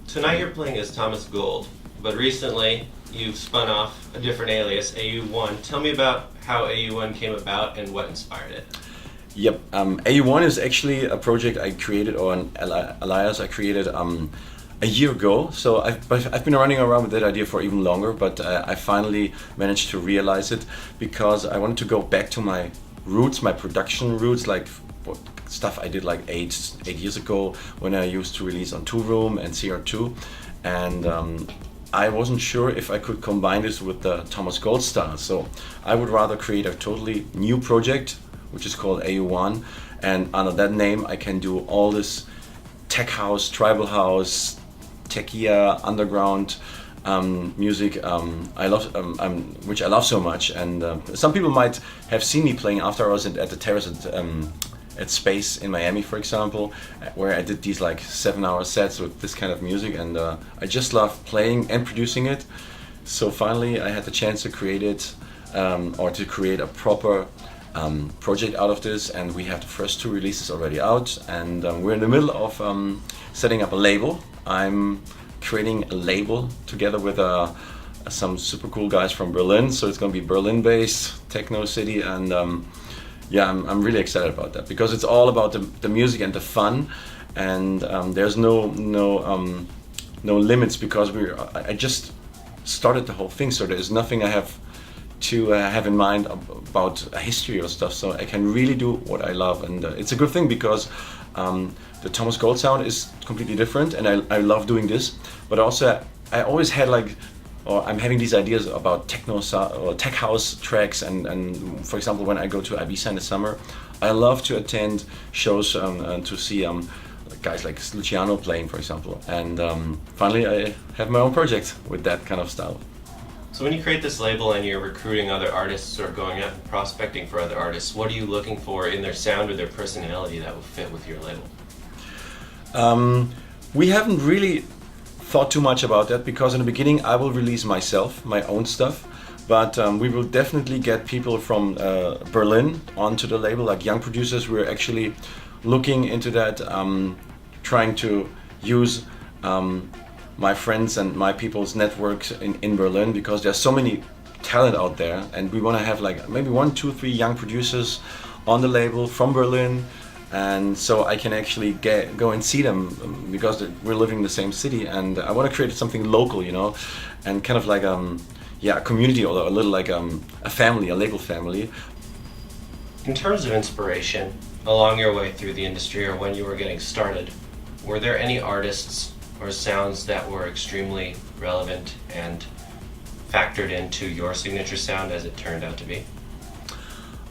Tonight you're playing as Thomas Gold, but recently you've spun off a different alias, AU-1. Tell me about how AU-1 came about and what inspired it. Yep, AU-1 is actually a project I created, or an alias I created a year ago. So I've been running around with that idea for even longer, but I finally managed to realize it because I wanted to go back to my roots, my production roots, like stuff I did like eight years ago when I used to release on Two Room and CR2, and I wasn't sure if I could combine this with the Thomas Gold style. So I would rather create a totally new project, which is called AU-1, and under that name I can do all this tech house, tribal house, techia, underground music I love, which I love so much. And some people might have seen me playing after I was at the terrace at Space in Miami, for example, where I did these like 7-hour sets with this kind of music, and I just love playing and producing it. So finally I had the chance to create it, or to create a proper project out of this, and we have the first 2 releases already out, and we're in the middle of setting up a label. I'm creating a label together with some super cool guys from Berlin, so it's going to be Berlin-based techno city, and yeah, I'm really excited about that because it's all about the music and the fun, and there's no limits because I just started the whole thing, so there's nothing I have to have in mind about a history or stuff, so I can really do what I love, and it's a good thing because the Thomas Gold sound is completely different, and I love doing this, but also I always had I'm having these ideas about techno or tech house tracks, and for example, when I go to Ibiza in the summer, I love to attend shows and to see guys like Luciano playing, for example, and finally I have my own project with that kind of style. So when you create this label and you're recruiting other artists or going out and prospecting for other artists, what are you looking for in their sound or their personality that will fit with your label? We haven't really thought too much about that because in the beginning I will release myself, my own stuff, but we will definitely get people from Berlin onto the label, like young producers. We're actually looking into that, trying to use my friends and my people's networks in Berlin, because there's so many talent out there, and we want to have like maybe 1, 2, 3 young producers on the label from Berlin, and so I can actually go and see them because we're living in the same city, and I want to create something local, you know, and kind of like a community, or a little like a family, a label family. In terms of inspiration, along your way through the industry or when you were getting started, were there any artists or sounds that were extremely relevant and factored into your signature sound as it turned out to be?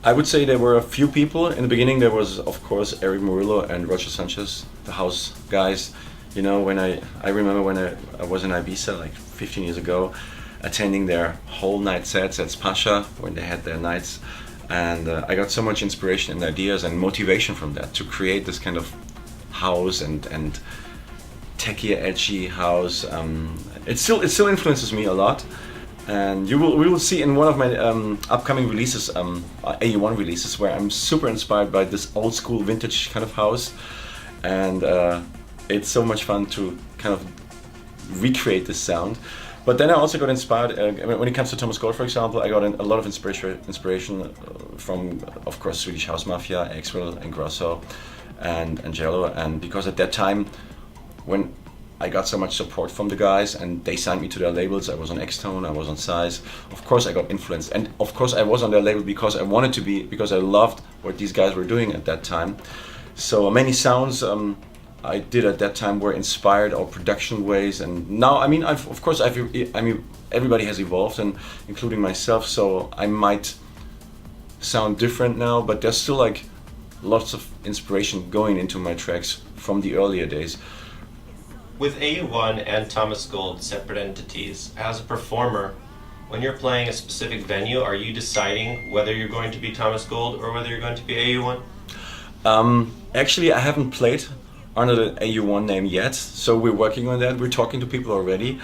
I would say there were a few people. In the beginning there was, of course, Eric Murillo and Roger Sanchez, the house guys. You know, when I remember when I was in Ibiza like 15 years ago, attending their whole night sets at Pasha when they had their nights, and I got so much inspiration and ideas and motivation from that to create this kind of house and techie, edgy house. It still influences me a lot, and we will see in one of my upcoming releases, AU-1 releases, where I'm super inspired by this old school vintage kind of house, and it's so much fun to kind of recreate this sound. But then I also got inspired, when it comes to Thomas Gold, for example, I got a lot of inspiration from, of course, Swedish House Mafia, Axwell and Grosso and Angelo, and because at that time, when I got so much support from the guys and they signed me to their labels, I was on X-Tone, I was on Size, of course I got influenced, and of course I was on their label because I wanted to be, because I loved what these guys were doing at that time. So many sounds I did at that time were inspired, or production ways, and now, I mean, everybody has evolved, and including myself, so I might sound different now, but there's still like lots of inspiration going into my tracks from the earlier days. With AU-1 and Thomas Gold separate entities, as a performer, when you're playing a specific venue, are you deciding whether you're going to be Thomas Gold or whether you're going to be AU-1? Actually, I haven't played under the AU-1 name yet, so we're working on that. We're talking to people already,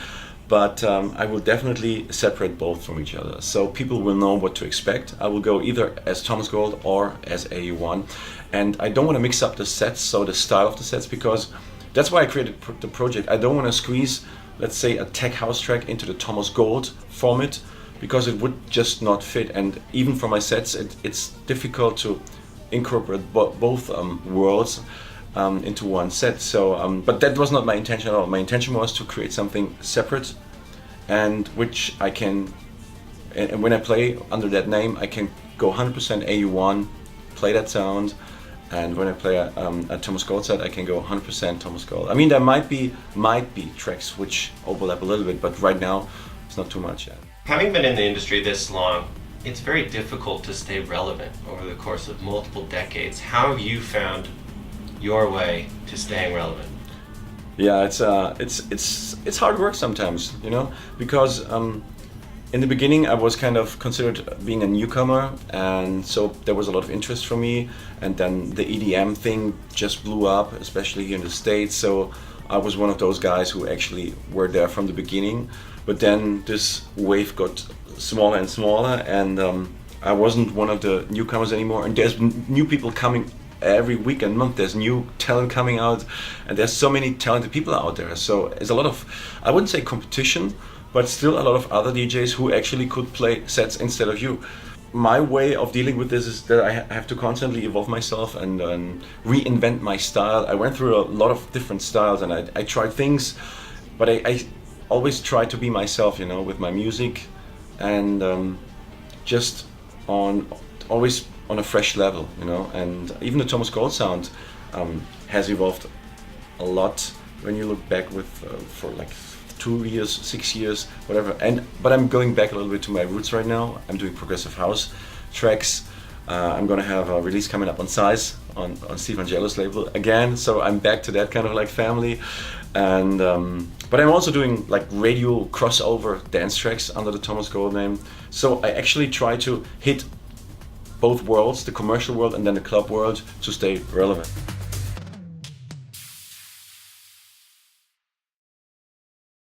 but I will definitely separate both from each other, so people will know what to expect. I will go either as Thomas Gold or as AU-1, and I don't want to mix up the sets, so the style of the sets, because that's why I created the project. I don't want to squeeze, let's say, a tech house track into the Thomas Gold format, because it would just not fit. And even for my sets, it's difficult to incorporate both worlds into one set. So, but that was not my intention at all. My intention was to create something separate, and which I can, and when I play under that name, I can go 100% AU-1, play that sound. And when I play a Thomas Gold set, I can go 100% Thomas Gold. I mean, there might be tracks which overlap a little bit, but right now it's not too much yet. Having been in the industry this long, it's very difficult to stay relevant over the course of multiple decades. How have you found your way to staying relevant? Yeah, it's hard work sometimes, you know, because in the beginning I was kind of considered being a newcomer, and so there was a lot of interest from me, and then the EDM thing just blew up, especially here in the States, so I was one of those guys who actually were there from the beginning. But then this wave got smaller and smaller, and I wasn't one of the newcomers anymore, and there's new people coming every week and month. There's new talent coming out, and there's so many talented people out there, so there's a lot of, I wouldn't say competition, but still a lot of other DJs who actually could play sets instead of you. My way of dealing with this is that I have to constantly evolve myself and reinvent my style. I went through a lot of different styles, and I tried things, but I always try to be myself, you know, with my music, and just always on a fresh level, you know. And even the Thomas Gold sound has evolved a lot when you look back with for like 2 years, 6 years, whatever. But I'm going back a little bit to my roots right now. I'm doing progressive house tracks. I'm gonna have a release coming up on Size on Steve Angelo's label again. So I'm back to that kind of like family. And but I'm also doing like radio crossover dance tracks under the Thomas Gold name. So I actually try to hit both worlds, the commercial world and then the club world, to stay relevant.